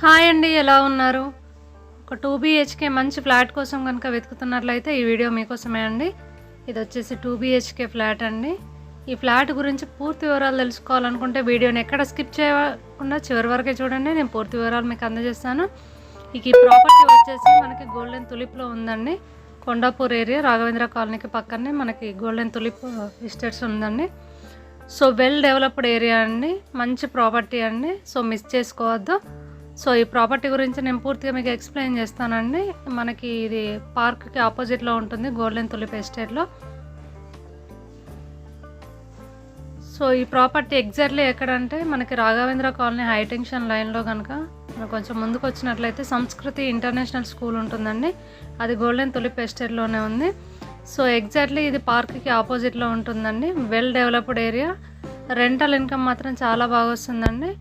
Hi అండి, ఎలా ఉన్నారు? ఒక 2 బీహెచ్కే మంచి ఫ్లాట్ కోసం కనుక వెతుకుతున్నట్లయితే ఈ వీడియో మీకోసమే అండి. ఇది వచ్చేసి 2 బీహెచ్కే ఫ్లాట్ అండి. ఈ ఫ్లాట్ గురించి పూర్తి వివరాలు తెలుసుకోవాలనుకుంటే వీడియోని ఎక్కడ స్కిప్ చేయకుండా చివరి వరకే చూడండి. నేను పూర్తి వివరాలు మీకు అందజేస్తాను. ఇక ఈ ప్రాపర్టీ వచ్చేసి మనకి గోల్డెన్ తులిప్లో ఉందండి. కొండాపూర్ ఏరియా రాఘవేంద్ర కాలనీకి పక్కనే మనకి గోల్డెన్ తులిప్ ఎస్టేట్స్ ఉందండి. సో వెల్ డెవలప్డ్ ఏరియా అండి, మంచి ప్రాపర్టీ అండి. సో మిస్ చేసుకోవద్దు. సో ఈ ప్రాపర్టీ గురించి నేను పూర్తిగా మీకు ఎక్స్ప్లెయిన్ చేస్తానండి. మనకి ఇది పార్క్కి ఆపోజిట్లో ఉంటుంది, గోల్డెన్ తులిప్ ఎస్టేట్లో. సో ఈ ప్రాపర్టీ ఎగ్జాక్ట్లీ ఎక్కడంటే మనకి రాఘవేంద్ర కాలనీ హైటెన్షన్ లైన్లో కనుక మనం కొంచెం ముందుకు వచ్చినట్లయితే సంస్కృతి ఇంటర్నేషనల్ స్కూల్ ఉంటుందండి. అది గోల్డెన్ తులిప్ ఎస్టేట్లోనే ఉంది. సో ఎగ్జాక్ట్లీ ఇది పార్క్కి ఆపోజిట్లో ఉంటుందండి. Well developed area, rental income మాత్రం చాలా బాగా వస్తుందండి.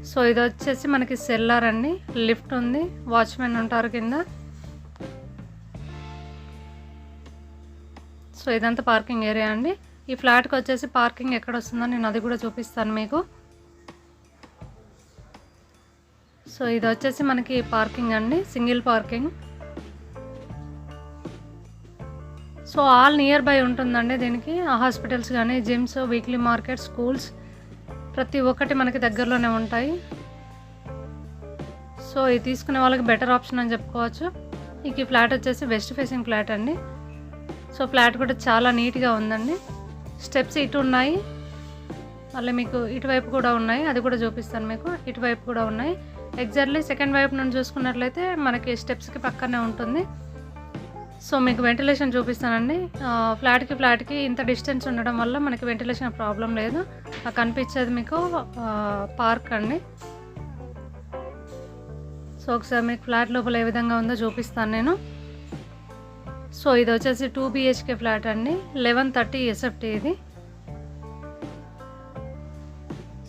సో ఇది వచ్చేసి మనకి సెల్లర్ అండి, లిఫ్ట్ ఉంది, వాచ్మెన్ ఉంటారు కింద. సో ఇదంతా పార్కింగ్ ఏరియా అండి. ఈ ఫ్లాట్కి వచ్చేసి పార్కింగ్ ఎక్కడ వస్తుందో నేను అది కూడా చూపిస్తాను మీకు. సో ఇది వచ్చేసి మనకి పార్కింగ్ అండి, single parking. So all near by ఉంటుందండి దీనికి. హాస్పిటల్స్ కానీ, జిమ్స్, వీక్లీ మార్కెట్, స్కూల్స్ ప్రతి ఒక్కటి మనకి దగ్గరలోనే ఉంటాయి. సో ఇది తీసుకునే వాళ్ళకి బెటర్ ఆప్షన్ అని చెప్పుకోవచ్చు. ఇక ఈ ఫ్లాట్ వచ్చేసి వెస్ట్ ఫేసింగ్ ఫ్లాట్ అండి. సో ఫ్లాట్ కూడా చాలా నీట్గా ఉందండి. స్టెప్స్ ఇటు ఉన్నాయి, మళ్ళీ మీకు ఇటువైపు కూడా ఉన్నాయి, అది కూడా చూపిస్తాను మీకు. ఇటువైపు కూడా ఉన్నాయి. ఎగ్జాక్ట్లీ సెకండ్ వైపు నుండి చూసుకున్నట్లయితే మనకి స్టెప్స్కి పక్కనే ఉంటుంది. సో మీకు వెంటిలేషన్ చూపిస్తానండి. ఫ్లాట్కి ఇంత డిస్టెన్స్ ఉండడం వల్ల మనకి వెంటిలేషన్ ప్రాబ్లం లేదు. కనిపించేది మీకు పార్క్ అండి. సో ఒకసారి మీకు ఫ్లాట్ లోపల ఏ విధంగా ఉందో చూపిస్తాను నేను. సో ఇది వచ్చేసి 2 బీహెచ్కే ఫ్లాట్ అండి, 1130 SFT ఇది.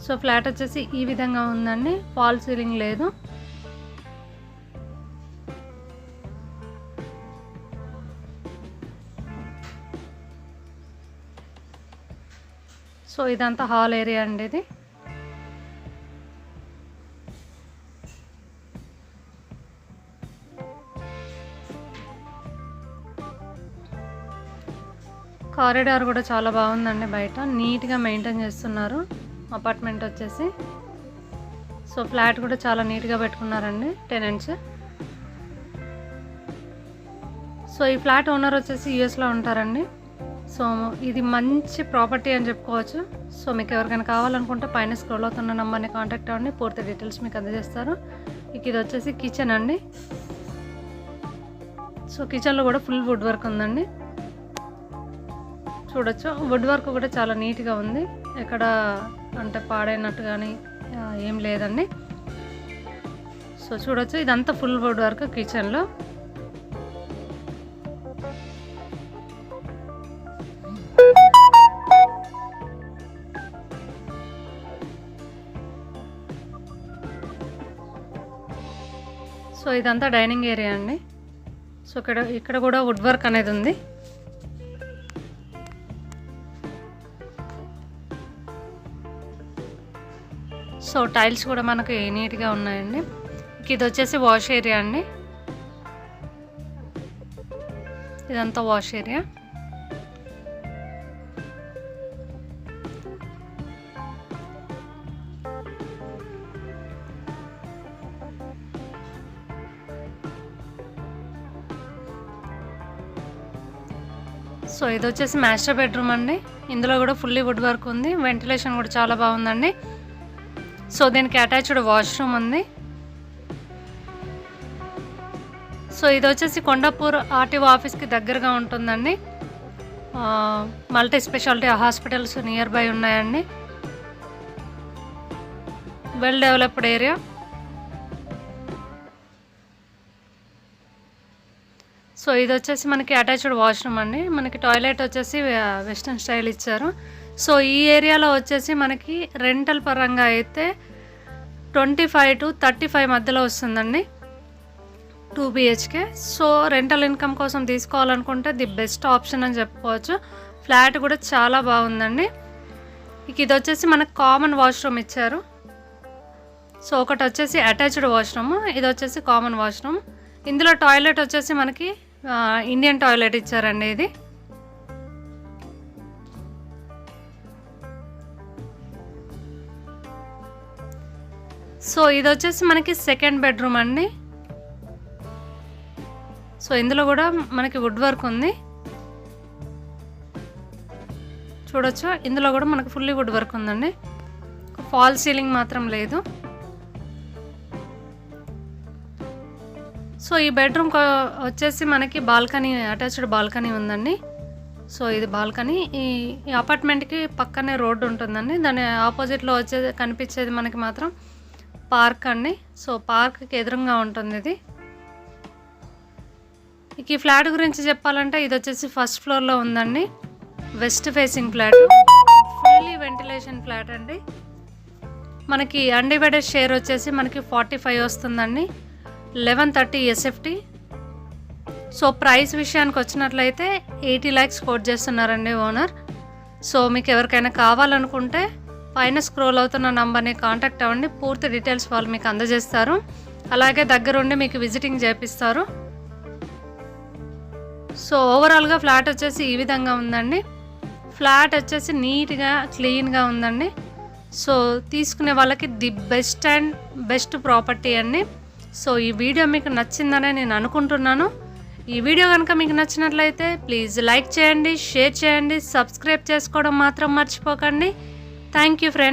సో ఫ్లాట్ వచ్చేసి ఈ విధంగా ఉందండి, ఫాల్ సీలింగ్ లేదు. సో ఇదంతా హాల్ ఏరియా అండి ఇది. కారిడార్ కూడా చాలా బాగుందండి, బయట నీట్గా మెయింటైన్ చేస్తున్నారు అపార్ట్మెంట్ వచ్చేసి. సో ఫ్లాట్ కూడా చాలా నీట్గా పెట్టుకున్నారండి టెనెంట్స్. సో ఈ ఫ్లాట్ ఓనర్ వచ్చేసి యూఎస్లో ఉంటారండి. సో ఇది మంచి ప్రాపర్టీ అని చెప్పుకోవచ్చు. సో మీకు ఎవరికైనా కావాలనుకుంటే పైన స్క్రోల్ అవుతున్న నెంబర్ని కాంటాక్ట్ అవ్వండి, పూర్తి డీటెయిల్స్ మీకు అందజేస్తారు. ఇక ఇది వచ్చేసి కిచెన్ అండి. సో కిచెన్లో కూడా ఫుల్ వుడ్ వర్క్ ఉందండి, చూడొచ్చు. వుడ్ వర్క్ కూడా చాలా నీట్గా ఉంది, ఎక్కడ అంటే పాడైనట్టు కానీ ఏం లేదండి. సో చూడొచ్చు, ఇదంతా ఫుల్ వుడ్ వర్క్ కిచెన్లో. సో ఇదంతా డైనింగ్ ఏరియా అండి. సో ఇక్కడ కూడా వుడ్ వర్క్ అనేది ఉంది. సో టైల్స్ కూడా మనకి నీట్గా ఉన్నాయండి. ఇది వచ్చేసి వాష్ ఏరియా అండి, ఇదంతా వాష్ ఏరియా. సో ఇది వచ్చేసి మాస్టర్ బెడ్రూమ్ అండి. ఇందులో కూడా ఫుల్లీ వుడ్ వర్క్ ఉంది, వెంటిలేషన్ కూడా చాలా బాగుందండి. సో దీనికి అటాచ్డ్ వాష్రూమ్ ఉంది. సో ఇది వచ్చేసి కొండాపూర్ ఆర్టీఓ ఆఫీస్కి దగ్గరగా ఉంటుందండి. Multi speciality hospitals near by ఉన్నాయండి. Well developed area. సో ఇది వచ్చేసి మనకి అటాచ్డ్ వాష్రూమ్ అండి. మనకి టాయిలెట్ వచ్చేసి వెస్ట్రన్ స్టైల్ ఇచ్చారు. సో ఈ ఏరియాలో వచ్చేసి మనకి రెంటల్ పరంగా అయితే 25 to 35 మధ్యలో వస్తుందండి 2 బీహెచ్కే. సో రెంటల్ ఇన్కమ్ కోసం తీసుకోవాలనుకుంటే ది బెస్ట్ ఆప్షన్ అని చెప్పుకోవచ్చు. ఫ్లాట్ కూడా చాలా బాగుందండి. ఇక ఇది వచ్చేసి మనకు కామన్ వాష్రూమ్ ఇచ్చారు. సో ఒకటి వచ్చేసి అటాచ్డ్ వాష్రూమ్, ఇది వచ్చేసి కామన్ వాష్రూమ్. ఇందులో టాయిలెట్ వచ్చేసి మనకి ఇండియన్ టాయిలెట్ ఇచ్చారండి ఇది. సో ఇది వచ్చేసి మనకి సెకండ్ బెడ్రూమ్ అండి. సో ఇందులో కూడా మనకి వుడ్ వర్క్ ఉంది చూడొచ్చు. ఇందులో కూడా మనకి ఫుల్లీ వుడ్ వర్క్ ఉందండి, ఫాల్ సీలింగ్ మాత్రం లేదు. సో ఈ బెడ్రూమ్ వచ్చేసి మనకి బాల్కనీ, అటాచ్డ్ బాల్కనీ ఉందండి. సో ఇది బాల్కనీ. ఈ అపార్ట్మెంట్కి పక్కనే రోడ్డు ఉంటుందండి, దాని ఆపోజిట్లో కనిపించేది మనకి మాత్రం పార్క్ అండి. సో పార్క్కి ఎదురుగా ఉంటుంది ఇది. ఈ ఫ్లాట్ గురించి చెప్పాలంటే ఇది వచ్చేసి ఫస్ట్ ఫ్లోర్లో ఉందండి, west facing flat, fully ventilation flat అండి. మనకి అన్డివైడెడ్ షేర్ వచ్చేసి మనకి 45 వస్తుందండి, 1130 SFT. సో ప్రైస్ విషయానికి వచ్చినట్లయితే 80 lakhs కోట్ చేస్తున్నారండి ఓనర్. సో మీకు ఎవరికైనా కావాలనుకుంటే పైన స్క్రోల్ అవుతున్న నంబర్ని కాంటాక్ట్ అవ్వండి, పూర్తి డీటెయిల్స్ వాళ్ళు మీకు అందజేస్తారు. అలాగే దగ్గరుండి మీకు విజిటింగ్ చేపిస్తారు. సో ఓవరాల్గా ఫ్లాట్ వచ్చేసి ఈ విధంగా ఉందండి. ఫ్లాట్ వచ్చేసి నీట్గా క్లీన్గా ఉందండి. సో తీసుకునే వాళ్ళకి the best and best property అండి. సో ఈ వీడియో మీకు నచ్చిందనే నేను అనుకుంటున్నాను. ఈ వీడియో కనుక మీకు నచ్చినట్లయితే ప్లీజ్ లైక్ చేయండి, షేర్ చేయండి, సబ్స్క్రైబ్ చేసుకోవడం మాత్రం మర్చిపోకండి. Thank you friends.